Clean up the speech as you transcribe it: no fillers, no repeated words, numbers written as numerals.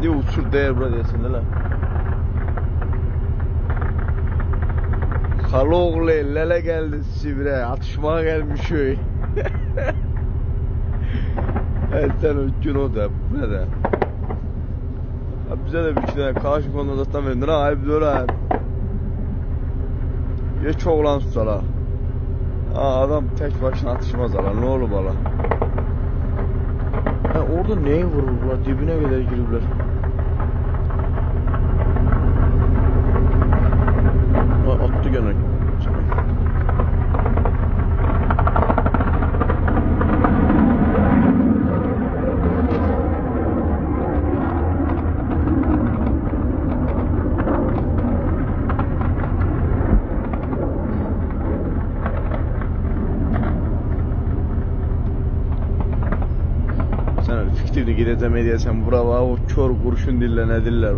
geldi uçur değer bura desinler. Kaloğlu lele geldi Sivre atışmaya gelmiş köy. Sen o gün o da ne de. Bize de bir iki tane karşı konuda zaten verdin ha ayıp diyor ha. Ya çoğulan susala. Adam tek başına atışmaz ala ne olur bala. Orada neyi vururlar dibine kadar giribler. Attı gene. Fikrini gideceğim ediysen bura o kör kurşun dille ne diller.